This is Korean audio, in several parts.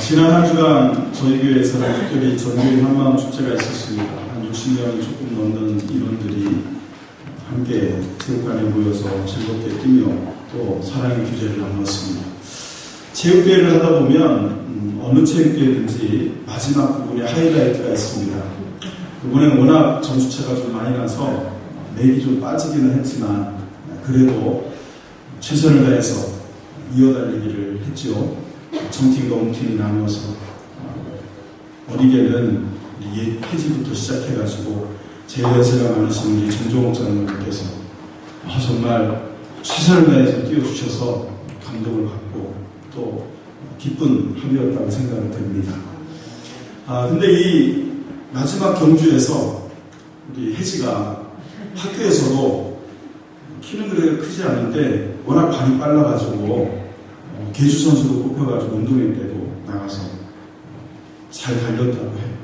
지난 한 주간 저희 교회에서는 특별히 전교인 한마음 축제가 있었습니다. 한 60명 조금 넘는 인원들이 함께 체육관에 모여서 즐겁게 뛰며 또 사랑의 규제를 나누었습니다. 체육대회를 하다 보면 어느 체육대회든지 마지막 부분에 하이라이트가 있습니다. 이번에는 워낙 점수차가 좀 많이 나서 맥이 좀 빠지기는 했지만 그래도 최선을 다해서 이어달리기를 했죠. 정팀과 홈팀이 나누어서 어리게는 해지부터 시작해가지고 제일 연세가 많으신 우리 정종옥 장로님께서 정말 최선을 다해서 뛰어주셔서 감동을 받고 또 기쁜 합의였다고 생각이 됩니다. 근데 이 마지막 경주에서 우리 혜지가 학교에서도 키는 그렇게 크지 않은데 워낙 발이 빨라가지고 계주 선수로 뽑혀가지고 운동회 때도 나가서 잘 달렸다고 해요.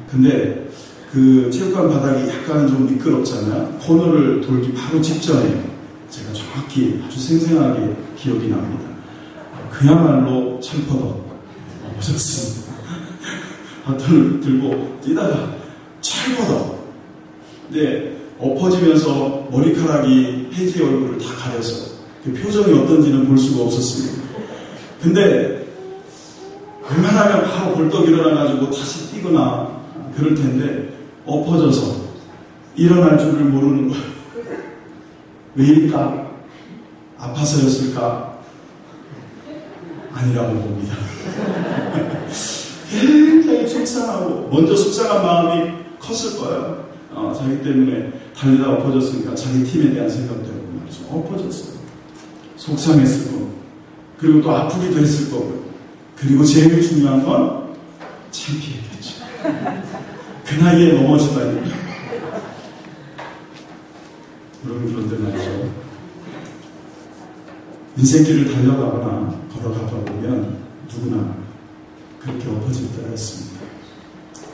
근데 그 체육관 바닥이 약간 좀 미끄럽잖아요. 코너를 돌기 바로 직전에 제가 정확히 아주 생생하게 기억이 납니다. 그야말로 철퍼덕 오셨습니다. 바톤을 들고 뛰다가 철퍼덕. 근데 엎어지면서 머리카락이 혜지의 얼굴을 다 가렸어요. 그 표정이 어떤지는 볼 수가 없었습니다. 근데 웬만하면 바로 벌떡 일어나가지고 다시 뛰거나 그럴 텐데 엎어져서 일어날 줄을 모르는 거예요. 왜일까? 아파서였을까? 아니라고 봅니다. 굉장히 속상하고 먼저 속상한 마음이 컸을 거예요. 자기 때문에 달리다 엎어졌으니까 자기 팀에 대한 생각도 하고 말이죠. 엎어졌어요. 속상했을 거고 그리고 또 아프기도 했을 거고요. 그리고 제일 중요한 건 창피했겠죠. 그 나이에 넘어지다니. 여러분 그런데 말이죠. 인생길을 달려가거나 걸어가다 보면 누구나 그렇게 엎어질 때가 있습니다.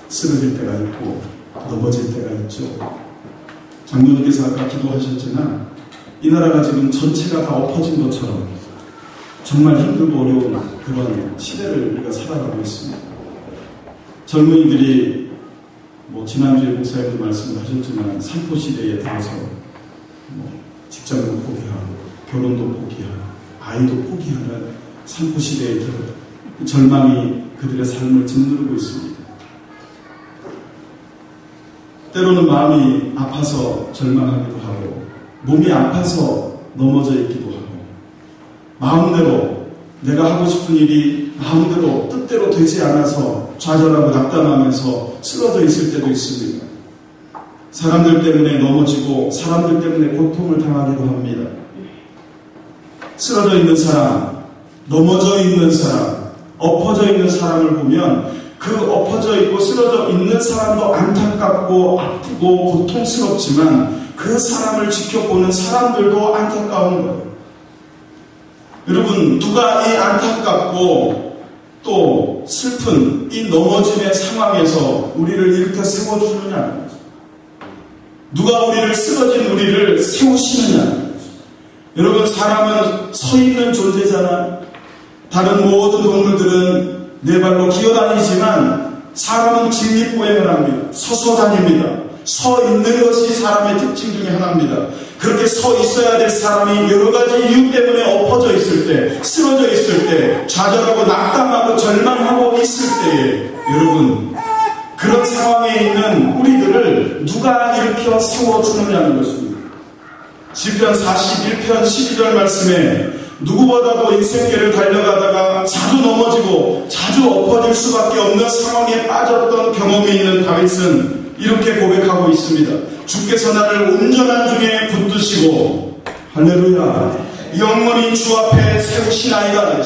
쓰러질 때가 있고 넘어질 때가 있죠. 장로님께서 아까 기도하셨지만 이 나라가 지금 전체가 다 엎어진 것처럼 정말 힘들고 어려운 그런 시대를 우리가 살아가고 있습니다. 젊은이들이 지난주에 목사님도 말씀을 하셨지만 살포시대에 들어서 직장도 포기하고 결혼도 포기하고 아이도 포기하는 살포시대에 들어 절망이 그들의 삶을 짓누르고 있습니다. 때로는 마음이 아파서 절망하기도 하고 몸이 아파서 넘어져 있기도 하고 마음대로 내가 하고 싶은 일이 마음대로 뜻대로 되지 않아서 좌절하고 낙담하면서 쓰러져 있을 때도 있습니다. 사람들 때문에 넘어지고 사람들 때문에 고통을 당하기도 합니다. 쓰러져 있는 사람, 넘어져 있는 사람, 엎어져 있는 사람을 보면 그 엎어져 있고 쓰러져 있는 사람도 안타깝고 아프고 고통스럽지만 그 사람을 지켜보는 사람들도 안타까운 거예요. 여러분, 누가 이 안타깝고 또 슬픈 이 넘어짐의 상황에서 우리를 일으켜 세워주느냐는 거죠. 누가 우리를 쓰러진 우리를 세우시느냐는 거죠. 여러분, 사람은 서 있는 존재잖아요. 다른 모든 동물들은 네 발로 기어다니지만 사람은 직립보행을 합니다. 서서 다닙니다. 서 있는 것이 사람의 특징 중에 하나입니다. 그렇게 서 있어야 될 사람이 여러 가지 이유 때문에 엎어져 있을 때, 쓰러져 있을 때, 좌절하고 낙담하고 절망하고 있을 때에 여러분, 그런 상황에 있는 우리들을 누가 일으켜 세워주느냐는 것입니다. 시편 41편 12절 말씀에 누구보다도 인생길을 달려가다가 자주 넘어지고 자주 엎어질 수밖에 없는 상황에 빠졌던 경험이 있는 다윗은 이렇게 고백하고 있습니다. 주께서 나를 온전한 중에 붙드시고 할렐루야 영원히 주 앞에 세우시나이다.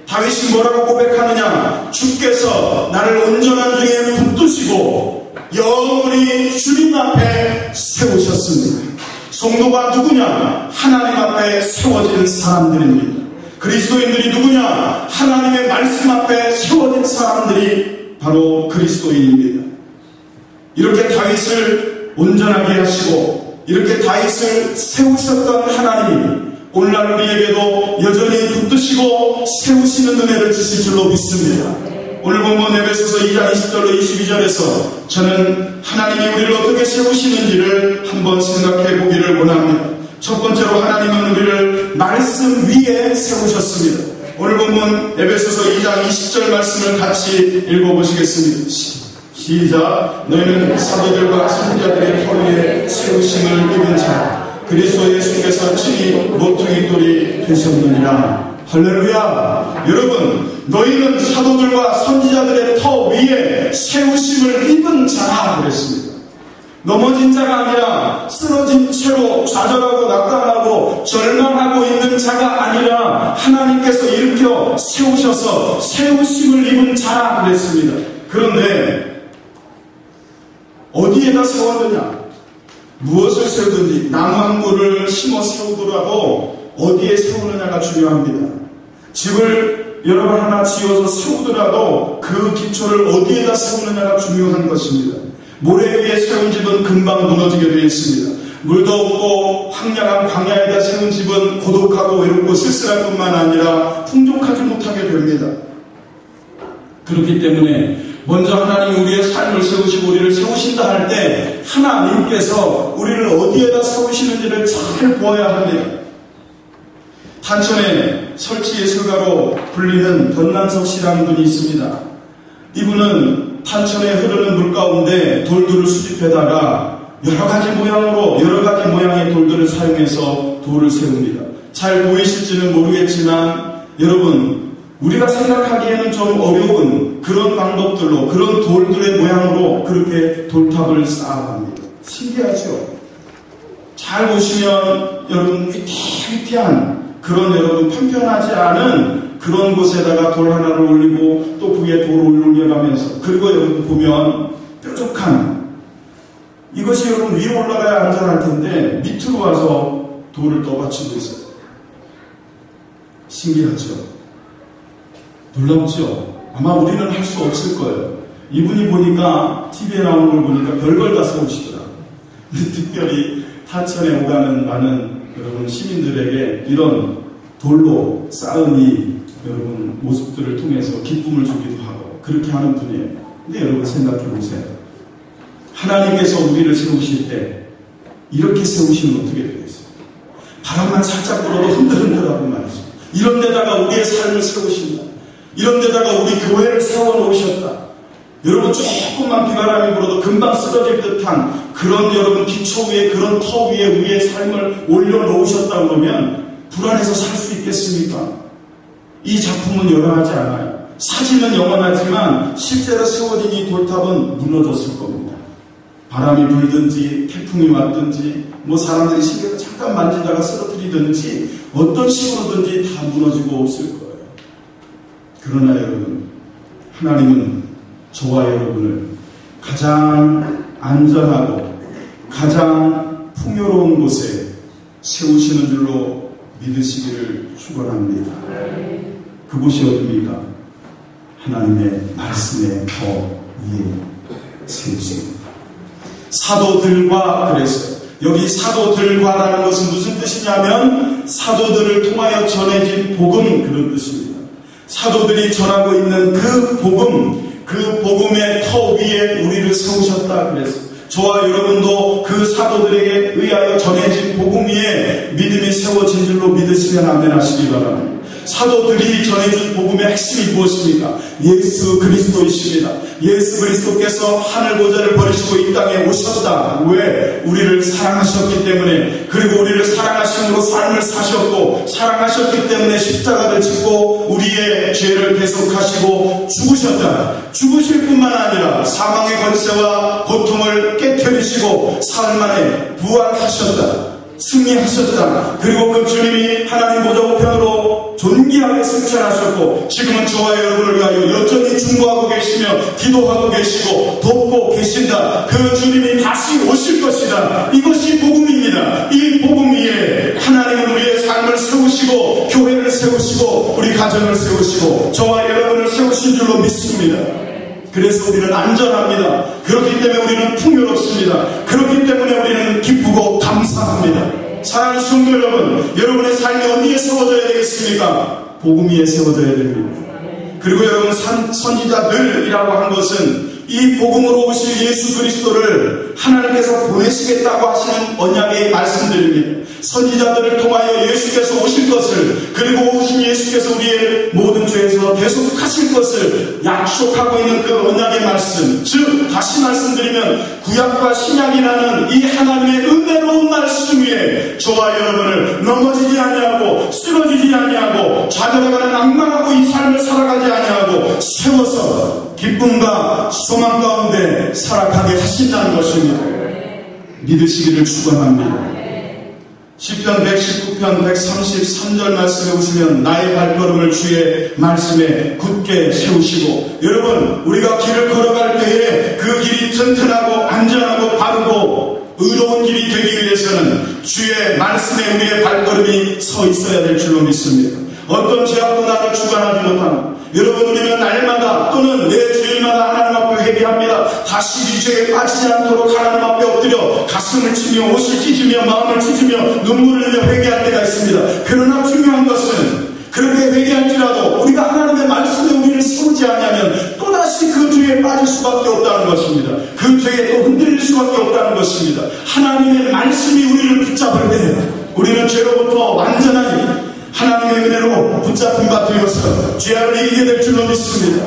다윗이 뭐라고 고백하느냐? 주께서 나를 온전한 중에 붙드시고 영원히 주님 앞에 세우셨습니다. 성도가 누구냐? 하나님 앞에 세워진 사람들입니다. 그리스도인들이 누구냐? 하나님의 말씀 앞에 세워진 사람들이 바로 그리스도인입니다. 이렇게 다윗을 온전하게 하시고 이렇게 다윗을 세우셨던 하나님이 오늘날 우리에게도 여전히 붙드시고 세우시는 은혜를 주실 줄로 믿습니다. 오늘 본문 에베소서 2장 20절로 22절에서 저는 하나님이 우리를 어떻게 세우시는지를 한번 생각해 보기를 원합니다. 첫 번째로 하나님은 우리를 말씀 위에 세우셨습니다. 오늘 본문 에베소서 2장 20절 말씀을 같이 읽어보시겠습니다. 시작. 너희는 사도들과 선지자들의 터 위에 세우심을 입은 자 그리스도 예수께서 친히 모퉁이 돌이 되셨느니라. 할렐루야. 여러분, 너희는 사도들과 선지자들의 터 위에 세우심을 입은 자라 그랬습니다. 넘어진 자가 아니라 쓰러진 채로 좌절하고 낙담하고 절망하고 있는 자가 아니라 하나님께서 일으켜 세우셔서 세우심을 입은 자라 그랬습니다. 그런데 어디에다 세웠느냐? 무엇을 세우든지 나무 한 그루를 심어 세우더라도 어디에 세우느냐가 중요합니다. 집을 여러 번 하나 지어서 세우더라도 그 기초를 어디에다 세우느냐가 중요한 것입니다. 모래 위에 세운 집은 금방 무너지게 되어 있습니다. 물도 없고 황량한 광야에다 세운 집은 고독하고 외롭고 쓸쓸할 뿐만 아니라 풍족하지 못하게 됩니다. 그렇기 때문에 먼저 하나님이 우리의 삶을 세우시고 우리를 세우신다 할 때 하나님께서 우리를 어디에다 세우시는지를 잘 보아야 합니다. 탄천에 설치 예술가로 불리는 던난석 씨라는 분이 있습니다. 이분은 탄천에 흐르는 물 가운데 돌들을 수집해다가 여러 가지 모양의 돌들을 사용해서 돌을 세웁니다. 잘 보이실지는 모르겠지만 여러분, 우리가 생각하기에는 좀 어려운 그런 방법들로 그런 돌들의 모양으로 그렇게 돌탑을 쌓아갑니다. 신기하죠? 잘 보시면 여러분 위태위태한 그런 여러분 편편하지 않은 그런 곳에다가 돌 하나를 올리고 또 그 위에 돌을 올려가면서 그리고 여러분 보면 뾰족한 이것이 여러분 위로 올라가야 안전할 텐데 밑으로 와서 돌을 떠받치고 있어요. 신기하죠? 놀랍죠? 아마 우리는 할 수 없을 거예요. 이분이 보니까 TV에 나오는 걸 보니까 별걸 다 세우시더라고요. 근데 특별히 탄천에 오가는 많은 여러분 시민들에게 이런 돌로 쌓은 이 여러분 모습들을 통해서 기쁨을 주기도 하고 그렇게 하는 분이에요. 근데 여러분 생각해 보세요. 하나님께서 우리를 세우실 때 이렇게 세우시면 어떻게 되겠어요? 바람만 살짝 불어도 흔들흔들하고 말이죠. 이런 데다가 우리의 삶을 세우신다. 이런 데다가 우리 교회를 세워놓으셨다. 여러분 조금만 비바람이 불어도 금방 쓰러질 듯한 그런 여러분 기초 위에 그런 터 위에 우리의 삶을 올려놓으셨다 그러면 불안해서 살 수 있겠습니까? 이 작품은 영원하지 않아요. 사진은 영원하지만 실제로 세워진 이 돌탑은 무너졌을 겁니다. 바람이 불든지 태풍이 왔든지 뭐 사람들이 신경을 잠깐 만지다가 쓰러뜨리든지 어떤 식으로든지 다 무너지고 없을 거예요. 그러나 여러분, 하나님은 저와 여러분을 가장 안전하고 가장 풍요로운 곳에 세우시는 줄로 믿으시기를 축원합니다. 그곳이 어디입니까? 하나님의 말씀의 더 위에 세우십니다. 사도들과 그랬어요. 여기 사도들과라는 것은 무슨 뜻이냐면 사도들을 통하여 전해진 복음 그런 뜻입니다. 사도들이 전하고 있는 그 복음의 터 위에 우리를 세우셨다 그랬어요. 저와 여러분도 그 사도들에게 의하여 전해진 복음 위에 믿음이 세워진 줄로 믿으시면 아멘하시기 바랍니다. 사도들이 전해준 복음의 핵심이 무엇입니까? 예수 그리스도이십니다. 예수 그리스도께서 하늘 보좌를 버리시고 이 땅에 오셨다. 왜? 우리를 사랑하셨기 때문에, 그리고 우리를 사랑하심으로 삶을 사셨고, 사랑하셨기 때문에 십자가를 짓고 우리의 죄를 대속하시고 죽으셨다. 죽으실 뿐만 아니라 사망의 권세와 고통을 깨뜨리시고 사흘 만에 부활하셨다. 승리하셨다. 그리고 그 주님이 하나님 보좌 우편으로 존귀하게 승천하셨고 지금은 저와 여러분을 위하여 여전히 중보하고 계시며 기도하고 계시고 돕고 계신다. 그 주님이 다시 오실 것이다. 이것이 복음입니다. 이 복음 위에 하나님은 우리의 삶을 세우시고 교회를 세우시고 우리 가정을 세우시고 저와 여러분을 세우신 줄로 믿습니다. 그래서 우리는 안전합니다. 그렇기 때문에 우리는 풍요롭습니다. 그렇기 때문에 우리는 기쁘고 감사합니다. 사랑하는 성도 여러분, 여러분의 삶이 어디에 세워져야 되겠습니까? 복음 위에 세워져야 됩니다. 그리고 여러분, 선지자들이라고 한 것은 이 복음으로 오실 예수 그리스도를 하나님께서 보내시겠다고 하시는 언약의 말씀들입니다. 선지자들을 통하여 예수께서 오실 것을, 그리고 오신 예수께서 우리의 모든 죄에서 대속하실 것을 약속하고 있는 그 언약의 말씀, 즉 다시 말씀드리면 구약과 신약이라는 이 하나님의 은혜로운 말씀 위에 저와 여러분을 넘어지지 아니하고 쓰러지지 아니하고 좌절하거나 낭망하고 이 삶을 살아가지 아니하고 세워서 기쁨과 소망 가운데 살아가게 하신다는 것입니다. 믿으시기를 축원합니다. 시편 119편 133절 말씀에 보시면 나의 발걸음을 주의 말씀에 굳게 세우시고, 여러분, 우리가 길을 걸어갈 때에 그 길이 튼튼하고 안전하고 바르고 의로운 길이 되기 위해서는 주의 말씀에 우리의 발걸음이 서 있어야 될 줄로 믿습니다. 어떤 죄악도 나를 주관하지 못합니다. 여러분, 우리는 날마다 또는 내 주일마다 하나님 앞에 회개합니다. 다시 이 죄에 빠지지 않도록 하나님 앞에 엎드려 가슴을 치며 옷을 찢으며 마음을 찢으며 눈물을 흘려 회개할 때가 있습니다. 그러나 중요한 것은 그렇게 회개할지라도 우리가 하나님의 말씀에 우리를 세우지 않으면 또다시 그 죄에 빠질 수밖에 없다는 것입니다. 그 죄에 또 흔들릴 수밖에 없다는 것입니다. 하나님의 말씀이 우리를 붙잡을 때 우리는 죄로부터 완전하니 하나님의 은혜로 붙잡힌 바 되어서 죄악을 이기게 될 줄로 믿습니다.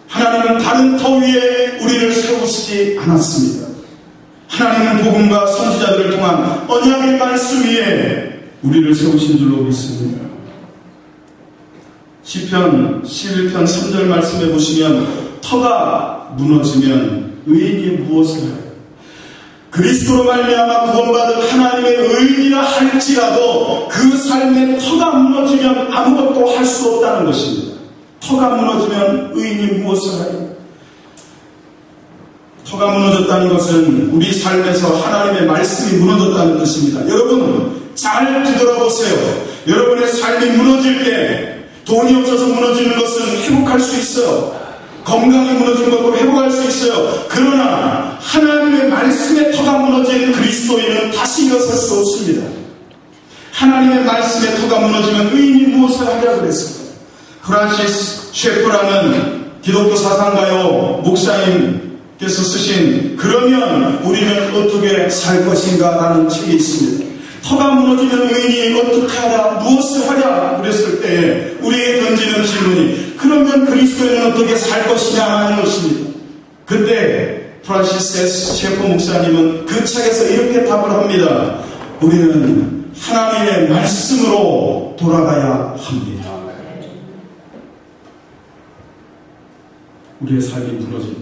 하나님은 다른 터 위에 우리를 세우시지 않았습니다. 하나님은 복음과 선지자들을 통한 언약의 말씀 위에 우리를 세우신 줄로 믿습니다. 시편 11편 3절 말씀에 보시면 터가 무너지면 의인이 무엇을 해요? 그리스도로 말미암아 구원받은 하나님의 의인이라 할지라도 그 삶의 터가 무너지면 아무것도 할 수 없다는 것입니다. 터가 무너지면 의인이 무엇을 하요? 터가 무너졌다는 것은 우리 삶에서 하나님의 말씀이 무너졌다는 뜻입니다. 여러분, 잘 뒤돌아보세요. 여러분의 삶이 무너질 때 돈이 없어서 무너지는 것은 회복할 수 있어요. 건강이 무너진 것도 회복할 수 있어요. 그러나 하나님의 말씀의 터가 무너진 그리스도인은 다시 일어설 수 없습니다. 하나님의 말씀의 터가 무너지면 의인이 무엇을 하자 그랬습니다. 프란시스 셰프라는 기독교 사상가요 목사님께서 쓰신 그러면 우리는 어떻게 살 것인가 라는 책이 있습니다. 터가 무너지면 의인이 어떻게 하랴, 무엇을 하랴 그랬을 때 우리에게 던지는 질문이 그러면 그리스도인은 어떻게 살 것이냐 하는 것입니다. 그때 프란시스 셰프 목사님은 그 책에서 이렇게 답을 합니다. 우리는 하나님의 말씀으로 돌아가야 합니다. 우리의 삶이 무너질 때,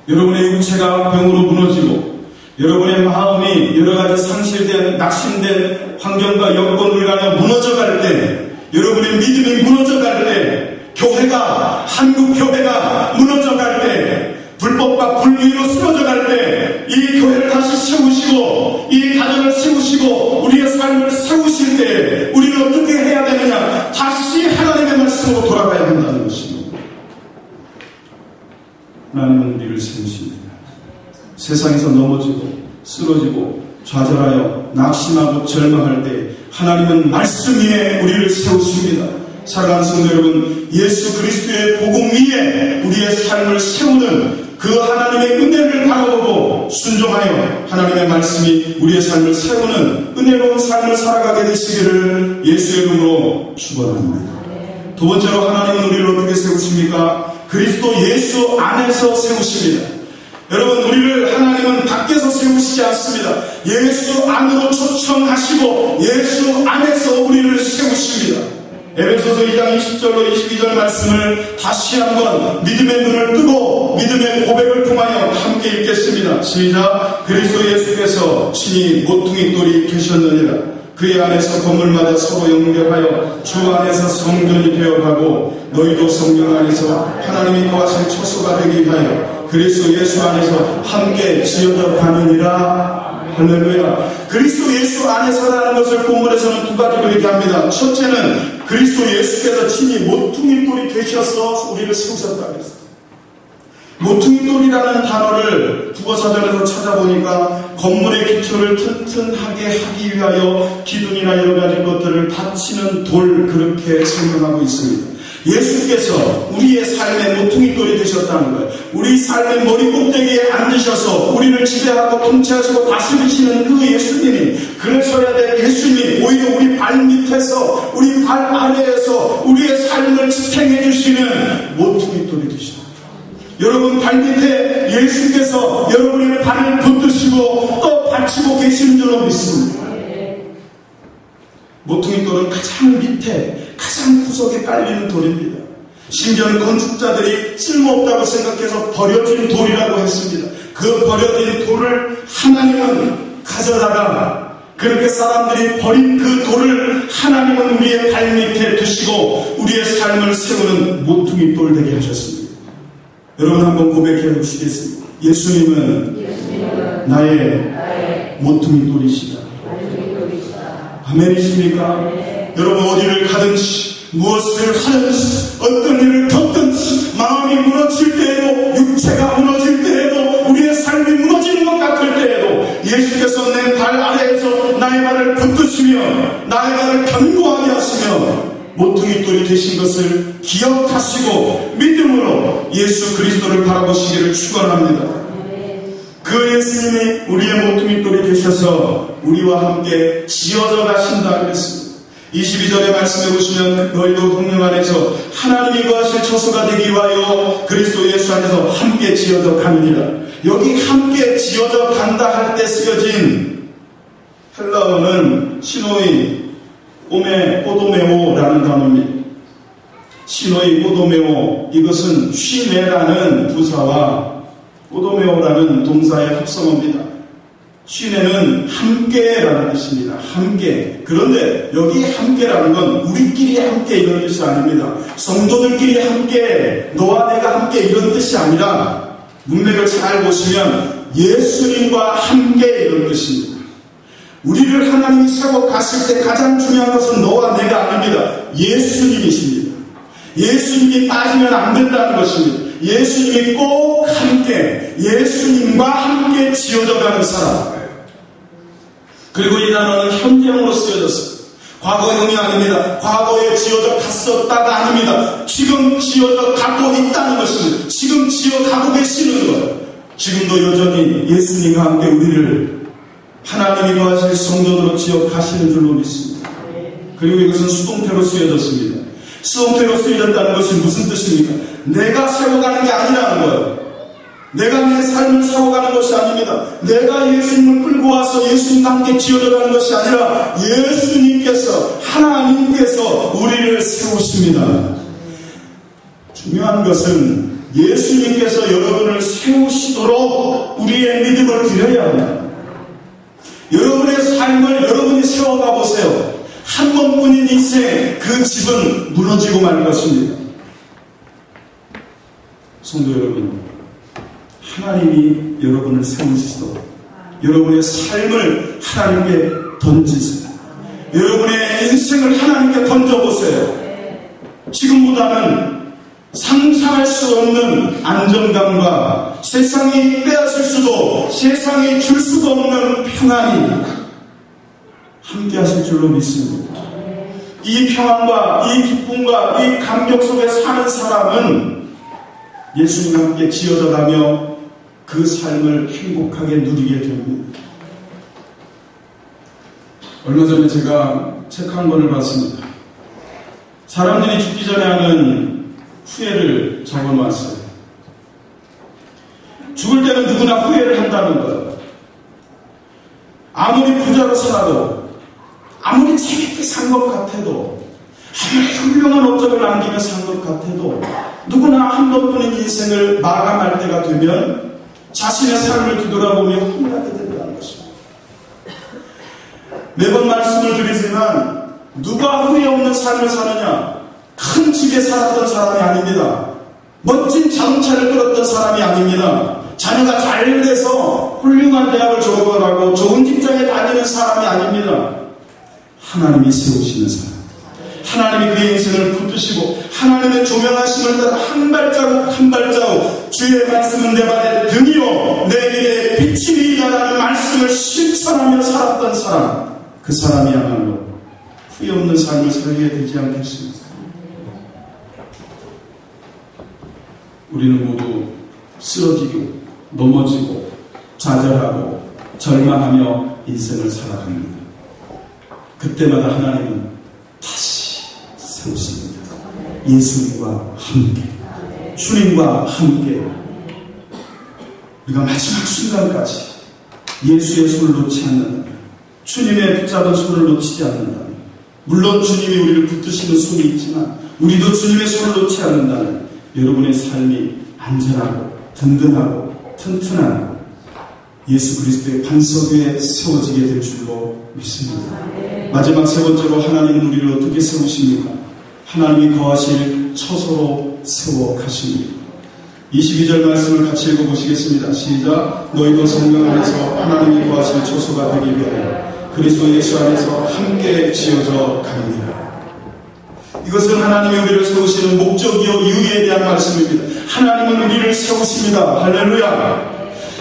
여러분의 육체가 병으로 무너지고 여러분의 마음이 여러가지 상실된 낙심된 환경과 여건을 간에 무너져갈 때, 여러분의 믿음이 무너져갈 때, 교회가, 한국 교회가 무너져갈 때, 불법과 불의로 쓰러져갈 때, 이 교회를 다시 세우시고 이 가정을 세우시고 우리의 삶을 세우실 때 우리는 어떻게 해야 되느냐? 다시 하나님의 말씀으로 돌아가야 한다는 것입니다. 하나님은 우리를 세우십니다. 세상에서 넘어지고 쓰러지고 좌절하여 낙심하고 절망할 때 하나님은 말씀 위에 우리를 세우십니다. 사랑하는 성도 여러분, 예수 그리스도의 복음 위에 우리의 삶을 세우는 그 하나님의 은혜를 바라보고 순종하여 하나님의 말씀이 우리의 삶을 세우는 은혜로운 삶을 살아가게 되시기를 예수의 이름으로 축원합니다. 두 번째로 하나님은 우리를 어떻게 세우십니까? 그리스도 예수 안에서 세우십니다. 여러분, 우리를 하나님은 밖에서 세우시지 않습니다. 예수 안으로 초청하시고 예수 안에서 우리를 세우십니다. 에베소서 2장 20절로 22절 말씀을 다시 한번 믿음의 눈을 뜨고 믿음의 고백을 통하여 함께 읽겠습니다. 시작. 그리스도 예수께서 친히 모퉁이 돌이 되셨느니라. 그의 안에서 건물마다 서로 연결하여 주 안에서 성전이 되어가고 너희도 성령 안에서 하나님이 거하실 처소가 되기 위하여 그리스도 예수 안에서 함께 지어져 가느니라. 할렐루야. 그리스도 예수 안에서라는 것을 본문에서는 두 가지로 얘기합니다. 첫째는 그리스도 예수께서 친히 모퉁이 돌이 되셔서 우리를 세우셨다 그랬습니다. 모퉁이돌이라는 단어를 국어사전에서 찾아보니까 건물의 기초를 튼튼하게 하기 위하여 기둥이나 여러 가지 것들을 받치는 돌, 그렇게 설명하고 있습니다. 예수께서 우리의 삶의 모퉁이돌이 되셨다는 거예요. 우리 삶의 머리 꼭대기에 앉으셔서 우리를 지배하고 통치하시고 다스리시는 그 예수님이, 그러셔야 될 예수님이 오히려 우리 발 밑에서, 우리 발 아래에서 우리의 삶을 지탱해 주시는 모퉁이돌이 되십니다. 여러분 발 밑에 예수께서 여러분의 발을 붙드시고 또 받치고 계시는 줄로 믿습니다. 모퉁이돌은 가장 밑에, 가장 구석에 깔리는 돌입니다. 심지어는 건축자들이 쓸모없다고 생각해서 버려진 돌이라고 했습니다. 그 버려진 돌을 하나님은 가져다가, 그렇게 사람들이 버린 그 돌을 하나님은 우리의 발 밑에 두시고 우리의 삶을 세우는 모퉁이돌 되게 하셨습니다. 여러분 한번 고백해 보시겠습니다. 예수님은 나의 모퉁이돌이시다. 아멘이십니까? 네. 여러분 어디를 가든지 무엇을 하든지 어떤 일을 겪든지 마음이 무너질 때에도, 육체가 무너질 때에도, 우리의 삶이 무너지는 것 같을 때에도 예수께서 내 발 아래에서 나의 발을 붙드시며 나의 발을 견고하게 하시며 모퉁이돌이 되신 것을 기억하시고 믿음으로 예수 그리스도를 바라보시기를 축원합니다. 그 예수님이 우리의 모퉁이돌이 되셔서 우리와 함께 지어져 가신다 그랬습니다. 22절의 말씀에 보시면 너희도 성령 안에서 하나님이 거하실 처소가 되기 위하여 그리스도 예수 안에서 함께 지어져 갑니다. 여기 함께 지어져 간다 할 때 쓰여진 헬라어는 시노이 꼬도메오라는 단어입니다. 시노이 꼬도메오, 이것은 쉬네라는 부사와 꼬도메오라는 동사의 합성어입니다. 쉬네는 함께라는 뜻입니다. 함께. 그런데 여기 함께라는 건 우리끼리 함께 이런 뜻이 아닙니다. 성도들끼리 함께, 너와 내가 함께 이런 뜻이 아니라 문맥을 잘 보시면 예수님과 함께 이런 뜻입니다. 우리를 하나님이 세워 가실 때 가장 중요한 것은 너와 내가 아닙니다. 예수님이십니다. 예수님이 빠지면 안 된다는 것입니다. 예수님이 꼭 함께, 예수님과 함께 지어져 가는 사람. 그리고 이 단어는 현재형으로 쓰여졌어요. 과거형이 아닙니다. 과거에 지어져 갔었다가 아닙니다. 지금 지어져 가고 있다는 것입니다. 지금 지어가고 계시는 거예요. 지금도 여전히 예수님과 함께 우리를 하나님이 거하실 성도로 지어 가시는 줄로 믿습니다. 그리고 이것은 수동태로 쓰여졌습니다. 수동태로 쓰여졌다는 것이 무슨 뜻입니까? 내가 세워가는 게 아니라는 거예요. 내가 내 삶을 세워가는 것이 아닙니다. 내가 예수님을 끌고 와서 예수님과 함께 지어져가는 것이 아니라 예수님께서, 하나님께서 우리를 세우십니다. 중요한 것은 예수님께서 여러분을 세우시도록 우리의 믿음을 드려야 합니다. 여러분의 삶을 여러분이 세워가 보세요. 한 번뿐인 인생, 그 집은 무너지고 말 것입니다. 성도 여러분, 하나님이 여러분을 세우시도록 여러분의 삶을 하나님께 던지세요. 여러분의 인생을 하나님께 던져보세요. 지금보다는 상상할 수 없는 안정감과 세상이 빼앗을 수도, 세상이 줄 수도 없는 평안이 함께 하실 줄로 믿습니다. 이 평안과 이 기쁨과 이 감격 속에 사는 사람은 예수님과 함께 지어져 가며 그 삶을 행복하게 누리게 됩니다. 얼마 전에 제가 책 한 권을 봤습니다. 사람들이 죽기 전에 하는 후회를 적어놨어요. 죽을 때는 누구나 후회를 한다는 거예요. 아무리 부자로 살아도, 아무리 재밌게 산 것 같아도, 아무리 훌륭한 업적을 남기며 산 것 같아도 누구나 한 번뿐인 인생을 마감할 때가 되면 자신의 삶을 뒤돌아보며 후회하게 된다는 것입니다. 매번 말씀을 드리지만 누가 후회 없는 삶을 사느냐? 큰 집에 살았던 사람이 아닙니다. 멋진 자동차를 끌었던 사람이 아닙니다. 자녀가 잘 돼서 훌륭한 대학을 졸업을 하고 좋은 직장에 다니는 사람이 아닙니다. 하나님이 세우시는 사람, 하나님이 그의 인생을 붙드시고 하나님의 조명하심을 따라 한 발자국 한 발자국 주의 말씀은 내 발의 등이요 내 길에 빛이리이다라는 말씀을 실천하며 살았던 사람, 그 사람이야말로 후회 없는 삶을 살게 되지 않겠습니까? 우리는 모두 쓰러지고 넘어지고 좌절하고 절망하며 인생을 살아갑니다. 그때마다 하나님은 다시 세우십니다. 예수님과 함께, 주님과 함께 우리가 마지막 순간까지 예수의 손을 놓지 않는다면, 주님의 붙잡은 손을 놓치지 않는다면, 물론 주님이 우리를 붙드시는 손이 있지만 우리도 주님의 손을 놓지 않는다면 여러분의 삶이 안전하고 든든하고 튼튼한 예수 그리스도의 반석 위에 세워지게 될 줄로 믿습니다. 마지막 세 번째로 하나님은 우리를 어떻게 세우십니까? 하나님이 거하실 처소로 세워 가십니다. 22절 말씀을 같이 읽어보시겠습니다. 시작. 너희도 성령 안에서 하나님이 거하실 처소가 되기 위하여 그리스도 예수 안에서 함께 지어져 가느니라. 이것은 하나님이 우리를 세우시는 목적이요 이유에 대한 말씀입니다. 하나님은 우리를 세우십니다. 할렐루야.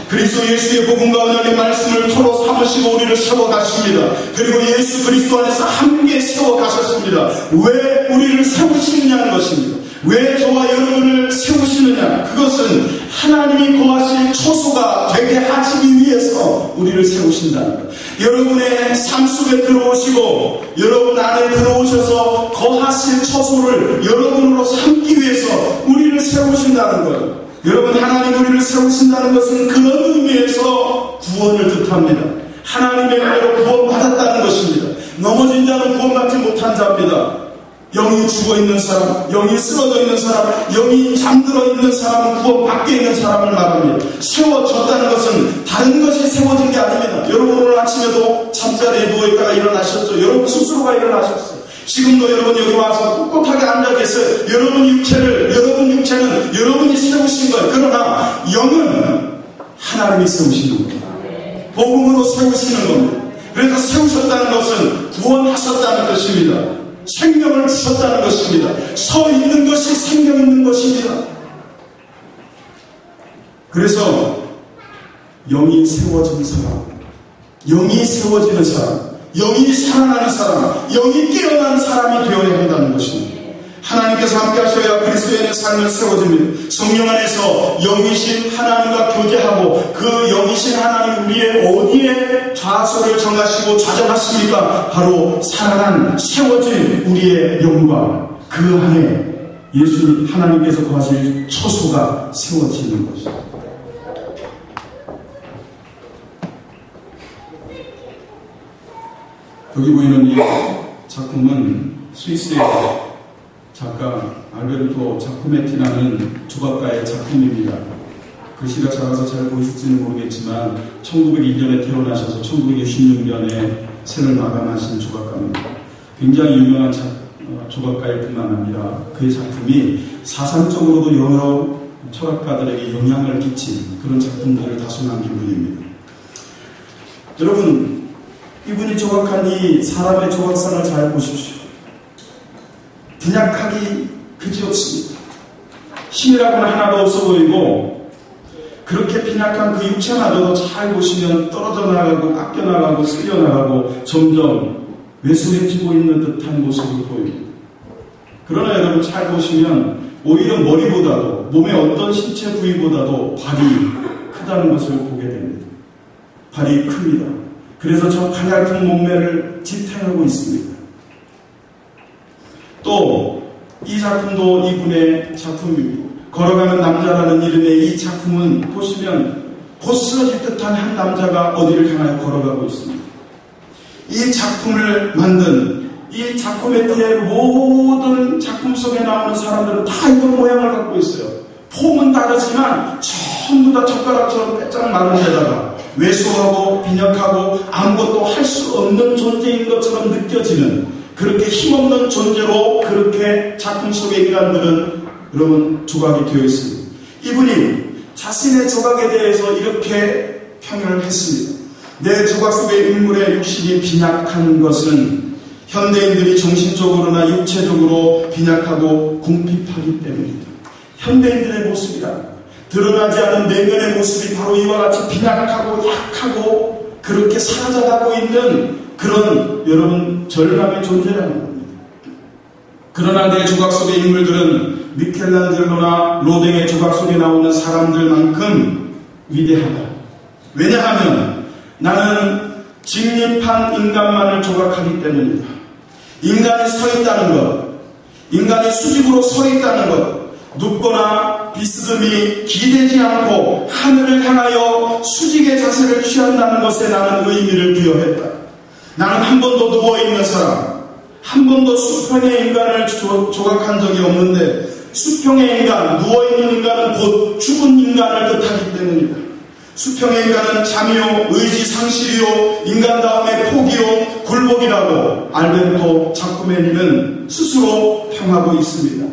그리스도 예수의 복음과 언약의 말씀을 토로 삼으시고 우리를 세워가십니다. 그리고 예수 그리스도 안에서 함께 세워가셨습니다. 왜 우리를 세우시느냐는 것입니다. 왜 저와 여러분을 세우시느냐? 그것은 하나님이 거하실 처소가 되게 하시기 위해서 우리를 세우신다는 것. 여러분의 삶 속에 들어오시고 여러분 안에 들어오셔서 거하실 처소를 여러분으로 삼기 위해서 우리를 세우신다는 것. 여러분, 하나님 우리를 세우신다는 것은 그런 의미에서 구원을 뜻합니다. 하나님의 은혜로 구원받았다는 것입니다. 넘어진 자는 구원받지 못한 자입니다. 영이 죽어있는 사람, 영이 쓰러져 있는 사람, 영이 잠들어 있는 사람은 구원 밖에 있는 사람을 말합니다. 세워졌다는 것은 다른 것이 세워진 게 아닙니다. 여러분 오늘 아침에도 잠자리에 누워있다가 일어나셨죠? 여러분 스스로가 일어나셨어요. 지금도 여러분 여기 와서 꿋꿋하게 앉아 계세요. 여러분 육체는 여러분이 세우신 거예요. 그러나 영은 하나님이 세우시는 겁니다. 복음으로 세우시는 겁니다. 그래서 세우셨다는 것은 구원하셨다는 뜻입니다. 생명을 주셨다는 것입니다. 서 있는 것이 생명 있는 것입니다. 그래서 영이 세워진 사람, 영이 세워지는 사람, 영이 살아나는 사람, 영이 깨어난 사람이 되어야 한다는 것입니다. 하나님께서 함께 하셔야 그리스도인의 삶을 세워집니다. 성령 안에서 영이신 하나님과 교제하고 그 영이신 하나님 우리의 어디에 좌소를 정하시고 좌정하십니까? 바로 살아난 세워진 우리의 영과 그 안에 예수 하나님께서 거하실 처소가 세워지는 것입니다. 여기 보이는 이 작품은 스위스의 작가 알베르토 자코메티라는 조각가의 작품입니다. 글씨가 작아서 잘 보이실지는 모르겠지만 1902년에 태어나셔서 1966년에 생을 마감하신 조각가입니다. 굉장히 유명한 조각가일 뿐만 아니라 그의 작품이 사상적으로도 여러 철학가들에게 영향을 끼친 그런 작품들을 다소 남긴 분입니다. 여러분, 이분이 조각한 이 사람의 조각상을 잘 보십시오. 빈약하기 그지없습니다. 힘이라고는 하나도 없어 보이고 그렇게 빈약한 그 육체마저도 잘 보시면 떨어져 나가고 깎여 나가고 쓸려 나가고 점점 왜소해지고 있는 듯한 모습을 보입니다. 그러나 여러분 잘 보시면 오히려 머리보다도 몸의 어떤 신체 부위보다도 발이 크다는 것을 보게 됩니다. 발이 큽니다. 그래서 저 가냘픈 몸매를 지탱하고 있습니다. 또 이 작품도 이분의 작품입니다. 걸어가는 남자라는 이름의 이 작품은 보시면 곧 쓰러질 듯한 한 남자가 어디를 향하여 걸어가고 있습니다. 이 작품을 만든 이 자코메티의 모든 작품 속에 나오는 사람들은 다 이런 모양을 갖고 있어요. 폼은 다르지만 전부 다 젓가락처럼 빼짝 마른 데다가 왜소하고 빈약하고 아무것도 할 수 없는 존재인 것처럼 느껴지는 그렇게 힘없는 존재로 그렇게 작품 속의 인간들은 여러분 조각이 되어 있습니다. 이분이 자신의 조각에 대해서 이렇게 평을 했습니다. 내 조각 속의 인물의 육신이 빈약한 것은 현대인들이 정신적으로나 육체적으로 빈약하고 궁핍하기 때문입니다. 현대인들의 모습이라 드러나지 않은 내면의 모습이 바로 이와 같이 빈약하고 약하고 그렇게 사라져가고 있는 그런 여러분 절망의 존재라는 겁니다. 그러나 내 조각 속의 인물들은 미켈란젤로나 로댕의 조각 속에 나오는 사람들만큼 위대하다. 왜냐하면 나는 직립한 인간만을 조각하기 때문이다. 인간이 서 있다는 것, 인간이 수직으로 서 있다는 것, 눕거나 비스듬히 기대지 않고 하늘을 향하여 수직의 자세를 취한다는 것에 나는 의미를 부여했다. 나는 한 번도 누워있는 사람, 한 번도 수평의 인간을 조각한 적이 없는데 수평의 인간, 누워있는 인간은 곧 죽은 인간을 뜻하기 때문이다. 수평의 인간은 잠이요, 의지 상실이요, 인간다움의 포기요, 굴복이라고 알베르토 자쿠메니는 스스로 평하고 있습니다.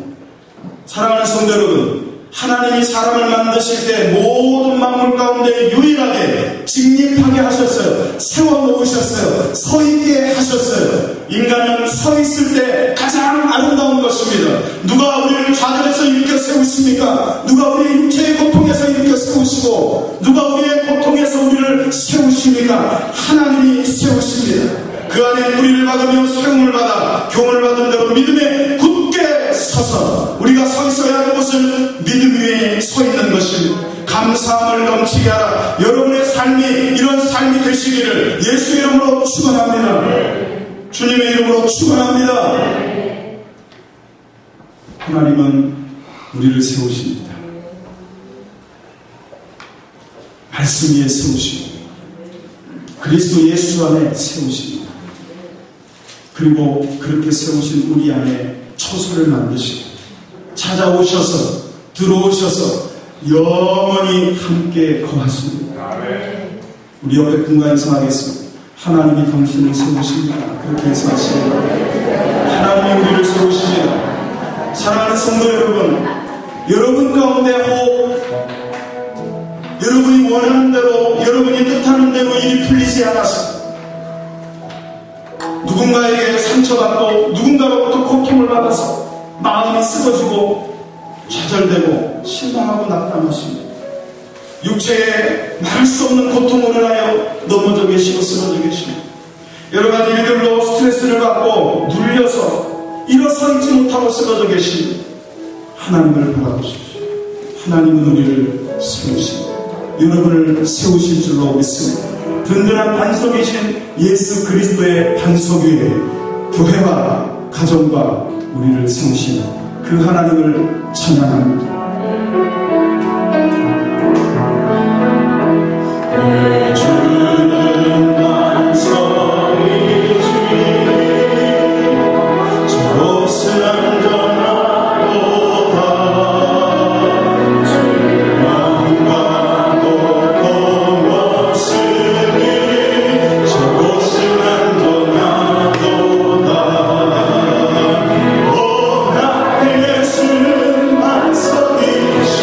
사랑하는 성도 여러분, 하나님이 사람을 만드실 때 모든 만물 가운데 유일하게 직립하게 하셨어요. 세워놓으셨어요. 서 있게 하셨어요. 인간은 서 있을 때 가장 아름다운 것입니다. 누가 우리를 좌절해서 일으켜 세우십니까? 누가 우리의 육체의 고통에서 일으켜 세우시고 누가 우리의 고통에서 우리를 세우십니까? 하나님이 세우십니다. 그 안에 뿌리를 박으며 세움을 받아 교훈을 받은 대로 믿음에 굳게 서서 우리가 서 있어야 하는 것은 믿음 위에 서 있는 것입니다. 감사함을 넘치게 하라. 여러분의 삶이 이런 삶이 되시기를 예수의 이름으로 축원합니다. 주님의 이름으로 축원합니다. 하나님은 우리를 세우십니다. 말씀 위에 세우시고 그리스도 예수 안에 세우십니다. 그리고 그렇게 세우신 우리 안에 처소를 만드시고 찾아오셔서 들어오셔서 영원히 함께 거하십니다. 우리 옆에 분과 인사하겠습니다. 하나님이 당신을 세우십니다. 그렇게 인사하십니다. 하나님이 우리를 세우십니다. 사랑하는 성도 여러분, 여러분 가운데 혹 여러분이 원하는 대로 여러분이 뜻하는 대로 일이 풀리지 않아서 누군가에게 상처받고 누군가로부터 고통을 받아서 마음이 쓰러지고 좌절되고 실망하고 낙담하십니다. 육체에 말할 수 없는 고통을 인하여 넘어져 계시고 쓰러져 계십니다. 여러 가지 일들로 스트레스를 받고 눌려서 일어서 있지 못하고 쓰러져 계십니다. 하나님을 바라보십시오. 하나님은 우리를 세우십니다. 여러분을 세우실 줄로 믿습니다. 든든한 반석이신 예수 그리스도의 반석 위에 교회와 가정과 우리를 세우시는 그 하나님을 찬양합니다. 내 주는 반석이지 저곳은 안전하도다 절망과 고통 없으니 저곳은 안전하도다 오 나의 예수는 반석이시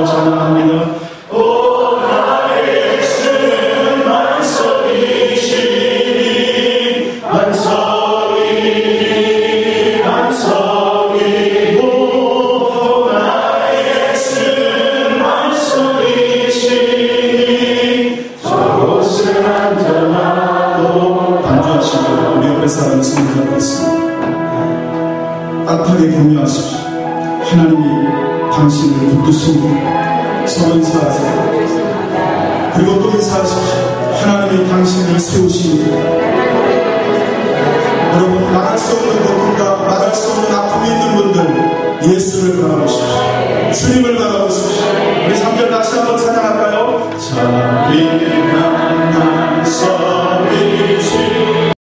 찬양합니다. 오 나의 예수는 반석 붙잡겠습니다. 따뜻하게 격려하십시오. 하나님이 당신을 붙드십니다. 서로 인사하세요. 그리고 또 인사하십시오. 하나님이 당신을 세우십니다. 여러분, 말할 수 없는 고통과 말할 수 없는 아픔이 있는 분들, 예수를 바라보십시오. 주님을 바라보십시오.